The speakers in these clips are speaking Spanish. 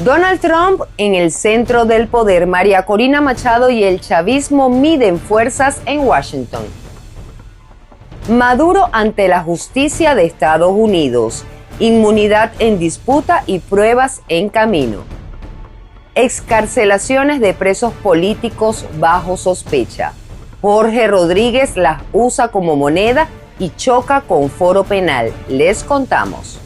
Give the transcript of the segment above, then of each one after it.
Donald Trump en el centro del poder, María Corina Machado y el chavismo miden fuerzas en Washington. Maduro ante la justicia de Estados Unidos, inmunidad en disputa y pruebas en camino. Excarcelaciones de presos políticos bajo sospecha. Jorge Rodríguez las usa como moneda y choca con foro penal. Les contamos.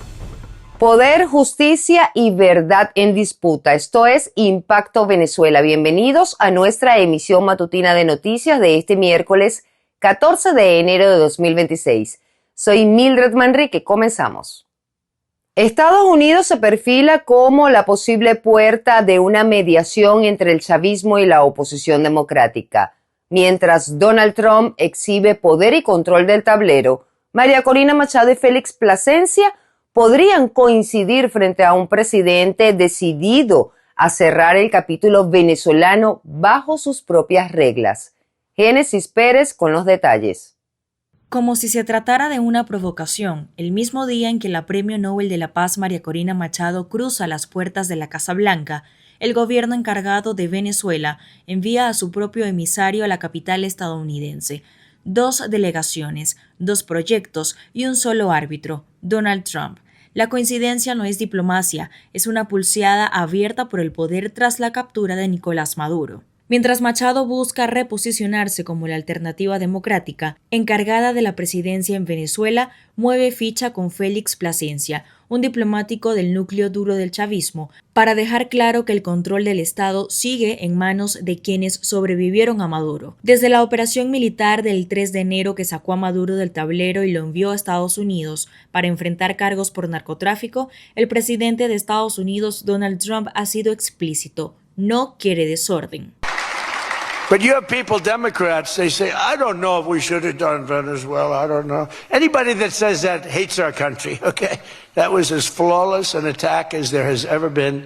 Poder, justicia y verdad en disputa. Esto es Impacto Venezuela. Bienvenidos a nuestra emisión matutina de noticias de este miércoles 14 de enero de 2026. Soy Mildred Manrique. Comenzamos. Estados Unidos se perfila como la posible puerta de una mediación entre el chavismo y la oposición democrática. Mientras Donald Trump exhibe poder y control del tablero, María Corina Machado y Félix Plasencia podrían coincidir frente a un presidente decidido a cerrar el capítulo venezolano bajo sus propias reglas. Génesis Pérez con los detalles. Como si se tratara de una provocación, el mismo día en que la Premio Nobel de la Paz María Corina Machado cruza las puertas de la Casa Blanca, el gobierno encargado de Venezuela envía a su propio emisario a la capital estadounidense. 2 delegaciones, 2 proyectos y un solo árbitro, Donald Trump. La coincidencia no es diplomacia, es una pulseada abierta por el poder tras la captura de Nicolás Maduro. Mientras Machado busca reposicionarse como la alternativa democrática, encargada de la presidencia en Venezuela, mueve ficha con Félix Plasencia, un diplomático del núcleo duro del chavismo, para dejar claro que el control del Estado sigue en manos de quienes sobrevivieron a Maduro. Desde la operación militar del 3 de enero que sacó a Maduro del tablero y lo envió a Estados Unidos para enfrentar cargos por narcotráfico, el presidente de Estados Unidos, Donald Trump, ha sido explícito: no quiere desorden. But you have people, Democrats, they say, I don't know if we should have done Venezuela, I don't know. Anybody that says that hates our country, okay? That was as flawless an attack as there has ever been.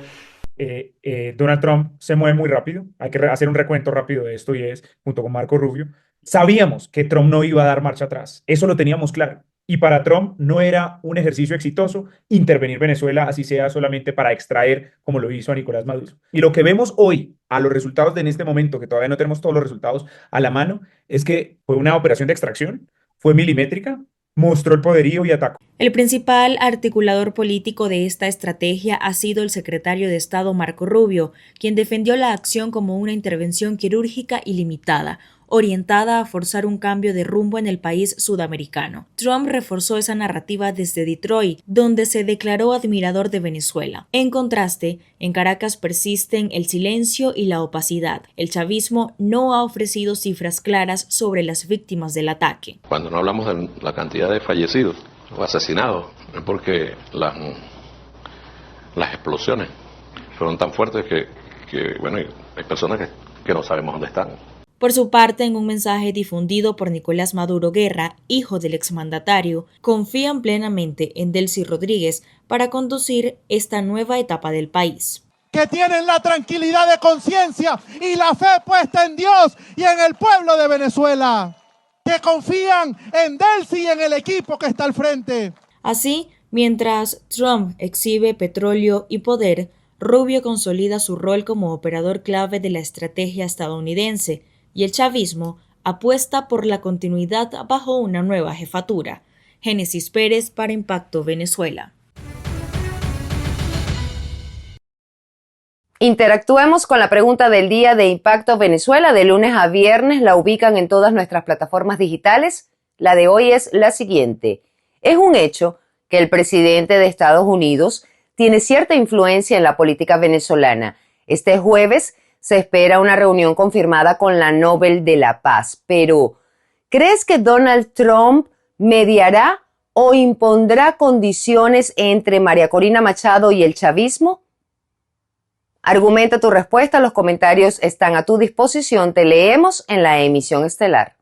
Donald Trump se mueve muy rápido. Hay que hacer un recuento rápido de esto y es, junto con Marco Rubio, sabíamos que Trump no iba a dar marcha atrás. Eso lo teníamos claro. Y para Trump no era un ejercicio exitoso intervenir Venezuela, así sea solamente para extraer, como lo hizo a Nicolás Maduro. Y lo que vemos hoy, a los resultados de en este momento, que todavía no tenemos todos los resultados a la mano, es que fue una operación de extracción, fue milimétrica, mostró el poderío y atacó. El principal articulador político de esta estrategia ha sido el secretario de Estado Marco Rubio, quien defendió la acción como una intervención quirúrgica y limitada, orientada a forzar un cambio de rumbo en el país sudamericano. Trump reforzó esa narrativa desde Detroit, donde se declaró admirador de Venezuela. En contraste, en Caracas persisten el silencio y la opacidad. El chavismo no ha ofrecido cifras claras sobre las víctimas del ataque. Cuando no hablamos de la cantidad de fallecidos o asesinados, es porque las explosiones fueron tan fuertes que bueno, hay personas que no sabemos dónde están. Por su parte, en un mensaje difundido por Nicolás Maduro Guerra, hijo del exmandatario, confían plenamente en Delcy Rodríguez para conducir esta nueva etapa del país. Que tienen la tranquilidad de conciencia y la fe puesta en Dios y en el pueblo de Venezuela. Que confían en Delcy y en el equipo que está al frente. Así, mientras Trump exhibe petróleo y poder, Rubio consolida su rol como operador clave de la estrategia estadounidense, y el chavismo apuesta por la continuidad bajo una nueva jefatura. Génesis Pérez para Impacto Venezuela. Interactuemos con la pregunta del día de Impacto Venezuela. De lunes a viernes la ubican en todas nuestras plataformas digitales. La de hoy es la siguiente. ¿Es un hecho que el presidente de Estados Unidos tiene cierta influencia en la política venezolana? Este jueves se espera una reunión confirmada con la Nobel de la Paz. Pero, ¿crees que Donald Trump mediará o impondrá condiciones entre María Corina Machado y el chavismo? Argumenta tu respuesta, los comentarios están a tu disposición, te leemos en la emisión estelar.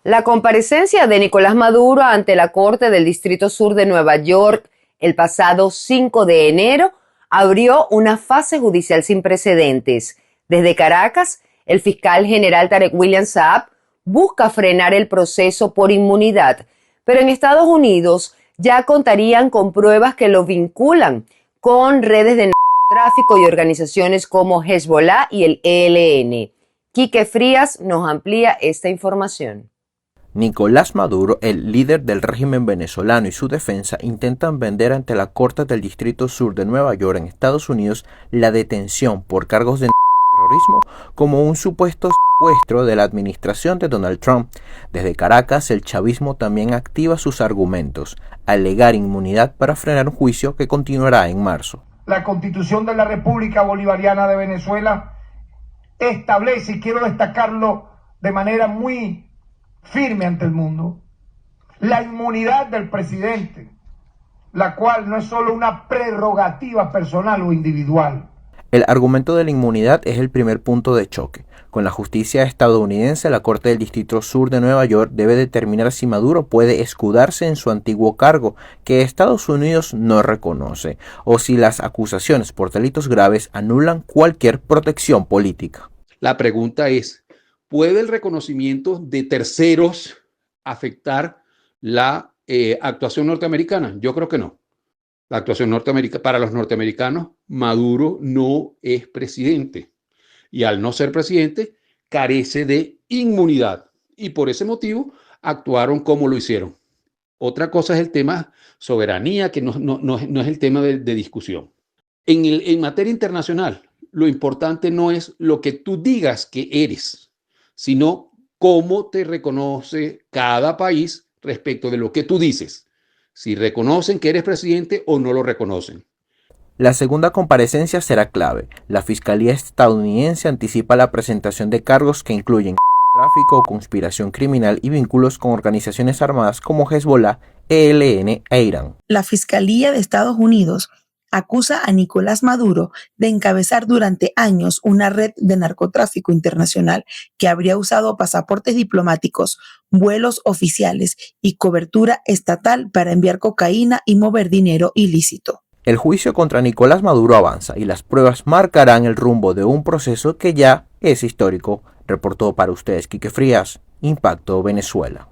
La comparecencia de Nicolás Maduro ante la Corte del Distrito Sur de Nueva York el pasado 5 de enero abrió una fase judicial sin precedentes. Desde Caracas, el fiscal general Tarek William Saab busca frenar el proceso por inmunidad, pero en Estados Unidos ya contarían con pruebas que lo vinculan con redes de narcotráfico y organizaciones como Hezbollah y el ELN. Quique Frías nos amplía esta información. Nicolás Maduro, el líder del régimen venezolano, y su defensa intentan vender ante la Corte del Distrito Sur de Nueva York en Estados Unidos la detención por cargos de terrorismo como un supuesto secuestro de la administración de Donald Trump. Desde Caracas, el chavismo también activa sus argumentos, alegar inmunidad para frenar un juicio que continuará en marzo. La Constitución de la República Bolivariana de Venezuela establece, y quiero destacarlo de manera muy firme ante el mundo, la inmunidad del presidente, la cual no es solo una prerrogativa personal o individual. El argumento de la inmunidad es el primer punto de choque. Con la justicia estadounidense, la Corte del Distrito Sur de Nueva York debe determinar si Maduro puede escudarse en su antiguo cargo, que Estados Unidos no reconoce, o si las acusaciones por delitos graves anulan cualquier protección política. La pregunta es, ¿puede el reconocimiento de terceros afectar la actuación norteamericana? Yo creo que no. La actuación norteamericana, para los norteamericanos, Maduro no es presidente. Y al no ser presidente, carece de inmunidad. Y por ese motivo, actuaron como lo hicieron. Otra cosa es el tema soberanía, que no es el tema de discusión. En materia internacional, lo importante no es lo que tú digas que eres, sino cómo te reconoce cada país respecto de lo que tú dices. Si reconocen que eres presidente o no lo reconocen. La segunda comparecencia será clave. La Fiscalía estadounidense anticipa la presentación de cargos que incluyen tráfico, conspiración criminal y vínculos con organizaciones armadas como Hezbollah, ELN e Irán. La Fiscalía de Estados Unidos acusa a Nicolás Maduro de encabezar durante años una red de narcotráfico internacional que habría usado pasaportes diplomáticos, vuelos oficiales y cobertura estatal para enviar cocaína y mover dinero ilícito. El juicio contra Nicolás Maduro avanza y las pruebas marcarán el rumbo de un proceso que ya es histórico. Reportó para ustedes Quique Frías, Impacto Venezuela.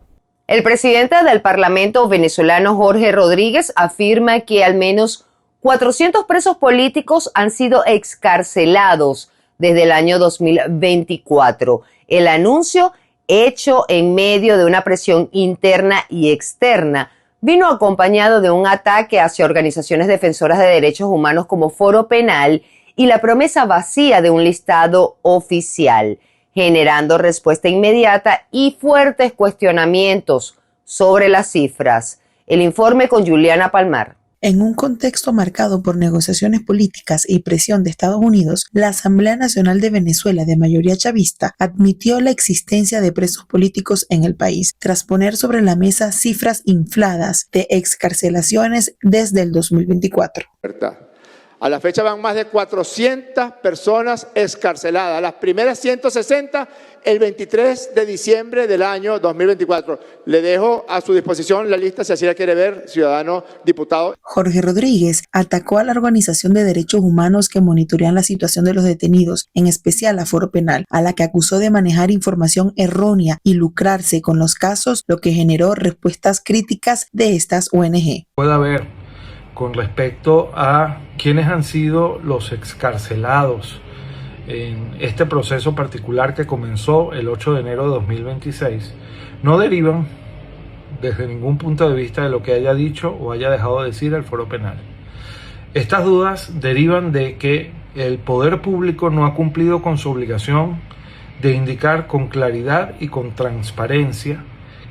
El presidente del Parlamento venezolano, Jorge Rodríguez, afirma que al menos 400 presos políticos han sido excarcelados desde el año 2024. El anuncio, hecho en medio de una presión interna y externa, vino acompañado de un ataque hacia organizaciones defensoras de derechos humanos como Foro Penal y la promesa vacía de un listado oficial, generando respuesta inmediata y fuertes cuestionamientos sobre las cifras. El informe con Juliana Palmar. En un contexto marcado por negociaciones políticas y presión de Estados Unidos, la Asamblea Nacional de Venezuela, de mayoría chavista, admitió la existencia de presos políticos en el país, tras poner sobre la mesa cifras infladas de excarcelaciones desde el 2024. A la fecha van más de 400 personas excarceladas, las primeras 160 el 23 de diciembre del año 2024. Le dejo a su disposición la lista si así la quiere ver, ciudadano diputado. Jorge Rodríguez atacó a la Organización de Derechos Humanos que monitorean la situación de los detenidos, en especial a Foro Penal, a la que acusó de manejar información errónea y lucrarse con los casos, lo que generó respuestas críticas de estas ONG. Puede haber con respecto a quiénes han sido los excarcelados en este proceso particular que comenzó el 8 de enero de 2026, no derivan desde ningún punto de vista de lo que haya dicho o haya dejado de decir el Foro Penal. Estas dudas derivan de que el poder público no ha cumplido con su obligación de indicar con claridad y con transparencia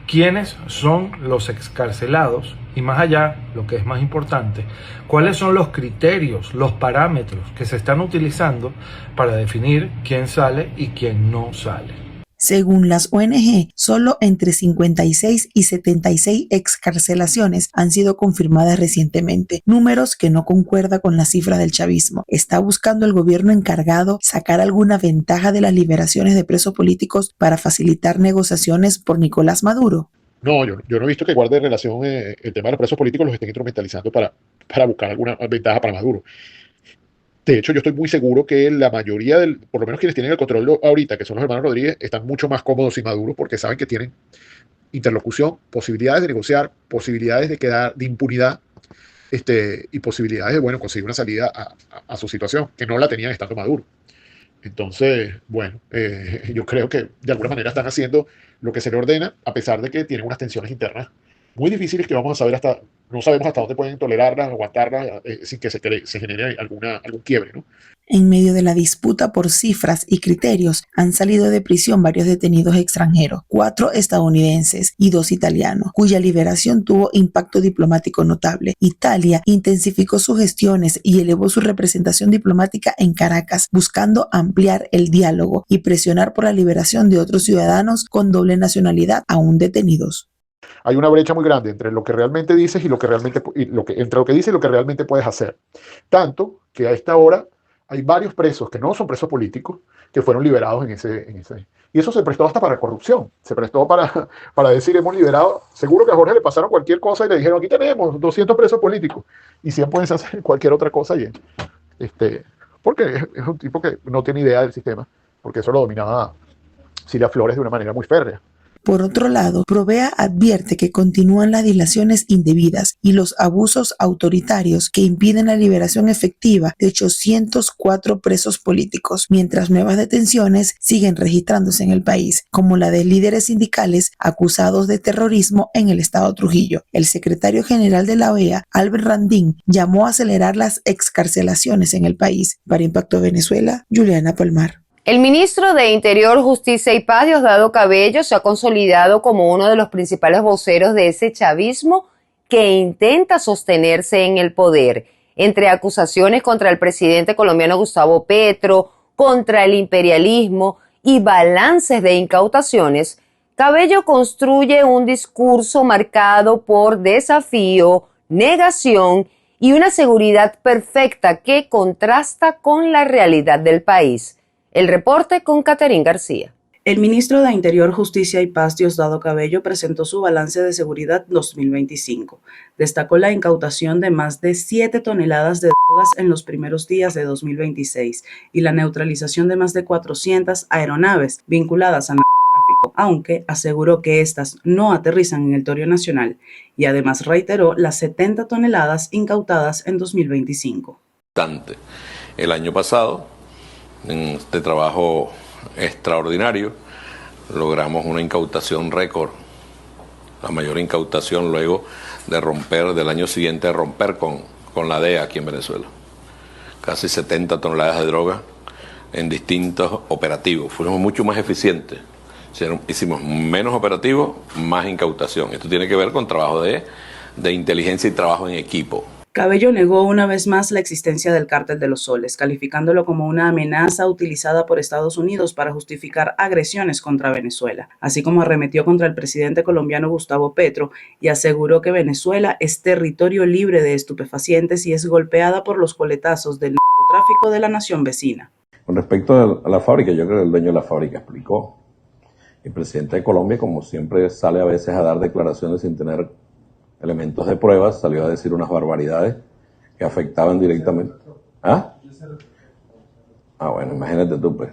quiénes son los excarcelados y, más allá, lo que es más importante, cuáles son los criterios, los parámetros que se están utilizando para definir quién sale y quién no sale. Según las ONG, solo entre 56 y 76 excarcelaciones han sido confirmadas recientemente, números que no concuerdan con la cifra del chavismo. ¿Está buscando el gobierno encargado sacar alguna ventaja de las liberaciones de presos políticos para facilitar negociaciones por Nicolás Maduro? No, yo no he visto que guarde relación el tema de los presos políticos los estén instrumentalizando para buscar alguna ventaja para Maduro. De hecho, yo estoy muy seguro que la mayoría, por lo menos quienes tienen el control ahorita, que son los hermanos Rodríguez, están mucho más cómodos sin Maduro porque saben que tienen interlocución, posibilidades de negociar, posibilidades de quedar de impunidad y posibilidades de, bueno, conseguir una salida a su situación, que no la tenían estando Maduro. Entonces, bueno, yo creo que de alguna manera están haciendo lo que se le ordena, a pesar de que tienen unas tensiones internas muy difíciles que vamos a saber no sabemos hasta dónde pueden tolerarlas, aguantarlas, sin que se genere algún quiebre, ¿no? En medio de la disputa por cifras y criterios, han salido de prisión varios detenidos extranjeros, 4 estadounidenses y 2 italianos, cuya liberación tuvo impacto diplomático notable. Italia intensificó sus gestiones y elevó su representación diplomática en Caracas, buscando ampliar el diálogo y presionar por la liberación de otros ciudadanos con doble nacionalidad aún detenidos. Hay una brecha muy grande entre lo que realmente dices y entre lo que dices y lo que realmente puedes hacer. Tanto que a esta hora hay varios presos que no son presos políticos que fueron liberados en ese. Y eso se prestó hasta para corrupción. Se prestó para decir, hemos liberado. Seguro que a Jorge le pasaron cualquier cosa y le dijeron, aquí tenemos 200 presos políticos. Y 100 pueden hacer cualquier otra cosa allí. Porque es un tipo que no tiene idea del sistema, porque eso lo dominaba Cilia Flores de una manera muy férrea. Por otro lado, Provea advierte que continúan las dilaciones indebidas y los abusos autoritarios que impiden la liberación efectiva de 804 presos políticos, mientras nuevas detenciones siguen registrándose en el país, como la de líderes sindicales acusados de terrorismo en el estado Trujillo. El secretario general de la OEA, Albert Randín, llamó a acelerar las excarcelaciones en el país. Para Impacto Venezuela, Juliana Palmar. El ministro de Interior, Justicia y Paz, Diosdado Cabello, se ha consolidado como uno de los principales voceros de ese chavismo que intenta sostenerse en el poder. Entre acusaciones contra el presidente colombiano Gustavo Petro, contra el imperialismo y balances de incautaciones, Cabello construye un discurso marcado por desafío, negación y una seguridad perfecta que contrasta con la realidad del país. El reporte con Caterín García. El ministro de Interior, Justicia y Paz, Diosdado Cabello, presentó su balance de seguridad 2025. Destacó la incautación de más de 7 toneladas de drogas en los primeros días de 2026 y la neutralización de más de 400 aeronaves vinculadas al narcotráfico, aunque aseguró que estas no aterrizan en el territorio nacional, y además reiteró las 70 toneladas incautadas en 2025. El año pasado, en este trabajo extraordinario, logramos una incautación récord, la mayor incautación luego de del año siguiente romper con la DEA aquí en Venezuela. Casi 70 toneladas de droga en distintos operativos. Fuimos mucho más eficientes. Hicimos menos operativos, más incautación. Esto tiene que ver con trabajo de inteligencia y trabajo en equipo. Cabello negó una vez más la existencia del Cártel de los Soles, calificándolo como una amenaza utilizada por Estados Unidos para justificar agresiones contra Venezuela, así como arremetió contra el presidente colombiano Gustavo Petro y aseguró que Venezuela es territorio libre de estupefacientes y es golpeada por los coletazos del narcotráfico de la nación vecina. Con respecto a la fábrica, yo creo que el dueño de la fábrica explicó. El presidente de Colombia, como siempre, sale a veces a dar declaraciones sin tener elementos de pruebas, salió a decir unas barbaridades que afectaban directamente. Bueno, imagínate tú, pues.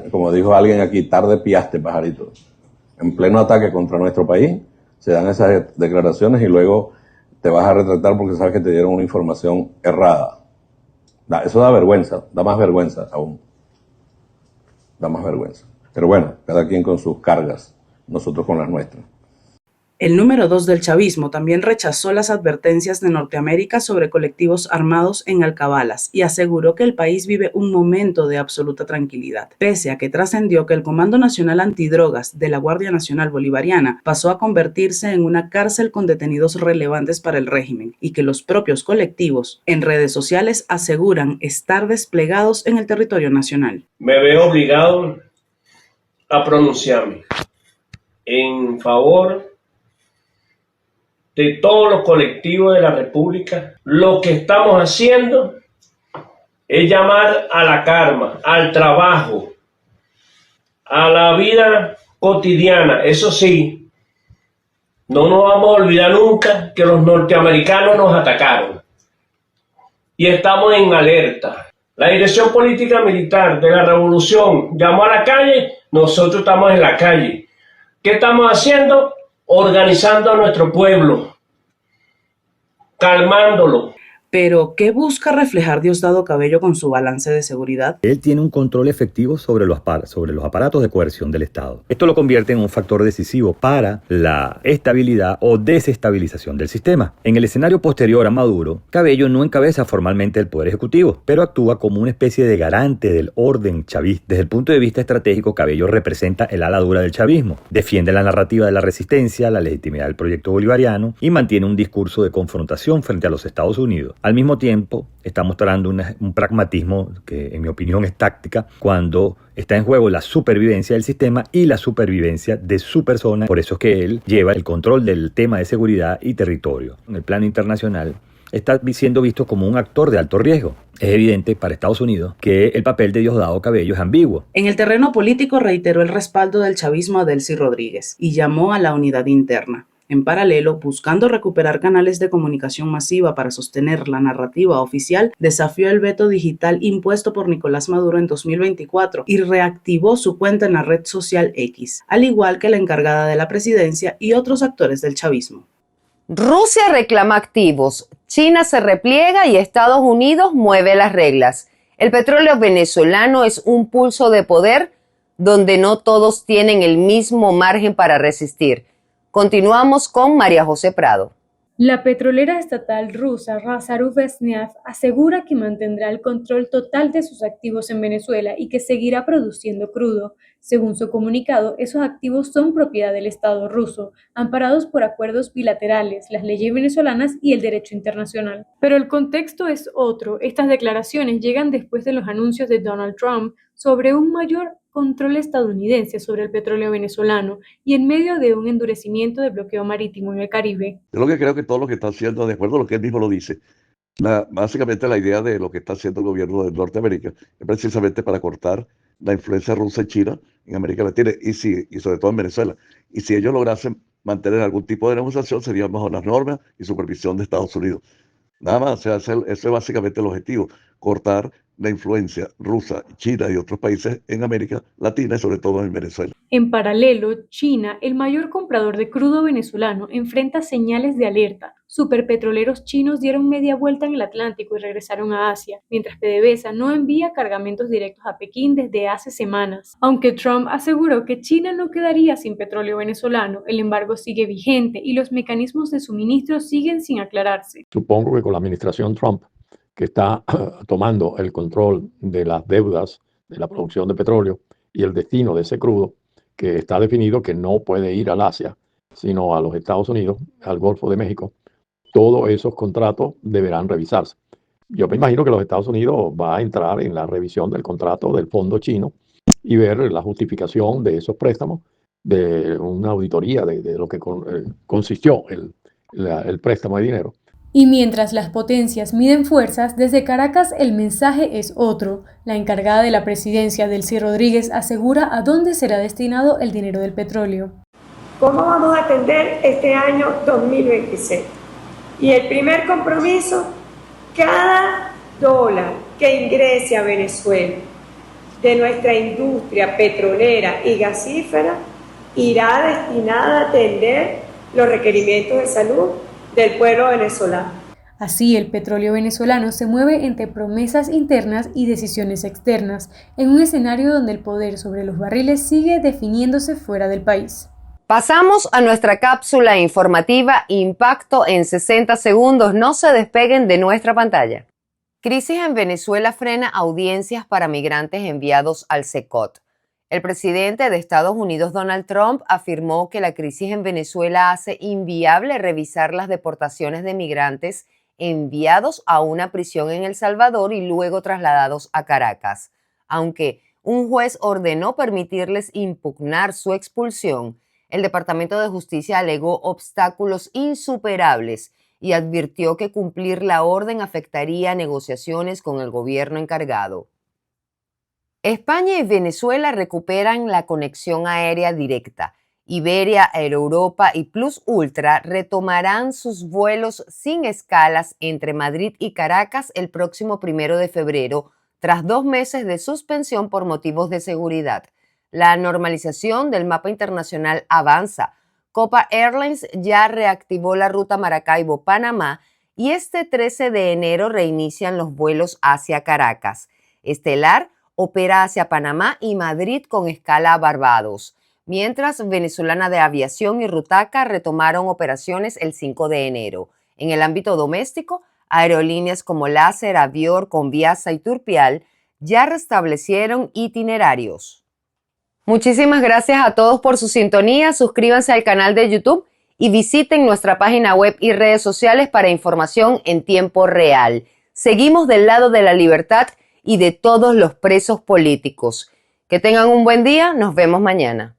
Como dijo alguien aquí, tarde piaste, pajarito. En pleno ataque contra nuestro país, se dan esas declaraciones y luego te vas a retratar porque sabes que te dieron una información errada. Eso da vergüenza, da más vergüenza aún. Da más vergüenza. Pero bueno, cada quien con sus cargas, nosotros con las nuestras. El número 2 del chavismo también rechazó las advertencias de Norteamérica sobre colectivos armados en alcabalas y aseguró que el país vive un momento de absoluta tranquilidad, pese a que trascendió que el Comando Nacional Antidrogas de la Guardia Nacional Bolivariana pasó a convertirse en una cárcel con detenidos relevantes para el régimen y que los propios colectivos en redes sociales aseguran estar desplegados en el territorio nacional. Me veo obligado a pronunciarme en favor de todos los colectivos de la República. Lo que estamos haciendo es llamar a la calma, al trabajo, a la vida cotidiana. Eso sí, no nos vamos a olvidar nunca que los norteamericanos nos atacaron y estamos en alerta. La dirección política militar de la revolución llamó a la calle, nosotros estamos en la calle. ¿Qué estamos haciendo? Organizando a nuestro pueblo. calmándolo. Pero, ¿qué busca reflejar Diosdado Cabello con su balance de seguridad? Él tiene un control efectivo sobre los aparatos de coerción del Estado. Esto lo convierte en un factor decisivo para la estabilidad o desestabilización del sistema. En el escenario posterior a Maduro, Cabello no encabeza formalmente el Poder Ejecutivo, pero actúa como una especie de garante del orden chavista. Desde el punto de vista estratégico, Cabello representa el ala dura del chavismo, defiende la narrativa de la resistencia, la legitimidad del proyecto bolivariano y mantiene un discurso de confrontación frente a los Estados Unidos. Al mismo tiempo, está mostrando un pragmatismo que, en mi opinión, es táctica cuando está en juego la supervivencia del sistema y la supervivencia de su persona. Por eso es que él lleva el control del tema de seguridad y territorio. En el plano internacional, está siendo visto como un actor de alto riesgo. Es evidente para Estados Unidos que el papel de Diosdado Cabello es ambiguo. En el terreno político reiteró el respaldo del chavismo a Delcy Rodríguez y llamó a la unidad interna. En paralelo, buscando recuperar canales de comunicación masiva para sostener la narrativa oficial, desafió el veto digital impuesto por Nicolás Maduro en 2024 y reactivó su cuenta en la red social X, al igual que la encargada de la presidencia y otros actores del chavismo. Rusia reclama activos, China se repliega y Estados Unidos mueve las reglas. El petróleo venezolano es un pulso de poder donde no todos tienen el mismo margen para resistir. Continuamos con María José Prado. La petrolera estatal rusa Razaruvesneft asegura que mantendrá el control total de sus activos en Venezuela y que seguirá produciendo crudo. Según su comunicado, esos activos son propiedad del Estado ruso, amparados por acuerdos bilaterales, las leyes venezolanas y el derecho internacional. Pero el contexto es otro. Estas declaraciones llegan después de los anuncios de Donald Trump sobre un mayor control estadounidense sobre el petróleo venezolano y en medio de un endurecimiento del bloqueo marítimo en el Caribe. Yo lo que creo que todo lo que está haciendo, de acuerdo a lo que él mismo lo dice, básicamente la idea de lo que está haciendo el gobierno de Norteamérica es precisamente para cortar la influencia rusa en China, en América Latina y sobre todo en Venezuela. Y si ellos lograsen mantener algún tipo de negociación, sería bajo las normas y supervisión de Estados Unidos. Nada más, o sea, ese es básicamente el objetivo, cortar la influencia rusa, China y otros países en América Latina y sobre todo en Venezuela. En paralelo, China, el mayor comprador de crudo venezolano, enfrenta señales de alerta. Superpetroleros chinos dieron media vuelta en el Atlántico y regresaron a Asia, mientras PDVSA no envía cargamentos directos a Pekín desde hace semanas. Aunque Trump aseguró que China no quedaría sin petróleo venezolano, el embargo sigue vigente y los mecanismos de suministro siguen sin aclararse. Supongo que con la administración Trump, que está tomando el control de las deudas de la producción de petróleo y el destino de ese crudo, que está definido que no puede ir al Asia, sino a los Estados Unidos, al Golfo de México, todos esos contratos deberán revisarse. Yo me imagino que los Estados Unidos va a entrar en la revisión del contrato del fondo chino y ver la justificación de esos préstamos, de una auditoría de lo que consistió el préstamo de dinero. Y mientras las potencias miden fuerzas, desde Caracas el mensaje es otro. La encargada de la presidencia, Delcy Rodríguez, asegura a dónde será destinado el dinero del petróleo. ¿Cómo vamos a atender este año 2026? Y el primer compromiso, cada dólar que ingrese a Venezuela de nuestra industria petrolera y gasífera irá destinada a atender los requerimientos de salud del pueblo venezolano. Así, el petróleo venezolano se mueve entre promesas internas y decisiones externas, en un escenario donde el poder sobre los barriles sigue definiéndose fuera del país. Pasamos a nuestra cápsula informativa Impacto en 60 segundos. No se despeguen de nuestra pantalla. Crisis en Venezuela frena audiencias para migrantes enviados al CECOT. El presidente de Estados Unidos, Donald Trump, afirmó que la crisis en Venezuela hace inviable revisar las deportaciones de migrantes enviados a una prisión en El Salvador y luego trasladados a Caracas. Aunque un juez ordenó permitirles impugnar su expulsión, el Departamento de Justicia alegó obstáculos insuperables y advirtió que cumplir la orden afectaría negociaciones con el gobierno encargado. España y Venezuela recuperan la conexión aérea directa. Iberia, Aereuropa y Plus Ultra retomarán sus vuelos sin escalas entre Madrid y Caracas el próximo 1 de febrero, tras 2 meses de suspensión por motivos de seguridad. La normalización del mapa internacional avanza. Copa Airlines ya reactivó la ruta Maracaibo-Panamá y este 13 de enero reinician los vuelos hacia Caracas. Estelar opera hacia Panamá y Madrid con escala a Barbados, mientras Venezolana de Aviación y Rutaca retomaron operaciones el 5 de enero. En el ámbito doméstico, aerolíneas como Láser, Avior, Conviasa y Turpial ya restablecieron itinerarios. Muchísimas gracias a todos por su sintonía. Suscríbanse al canal de YouTube y visiten nuestra página web y redes sociales para información en tiempo real. Seguimos del lado de la libertad y de todos los presos políticos. Que tengan un buen día. Nos vemos mañana.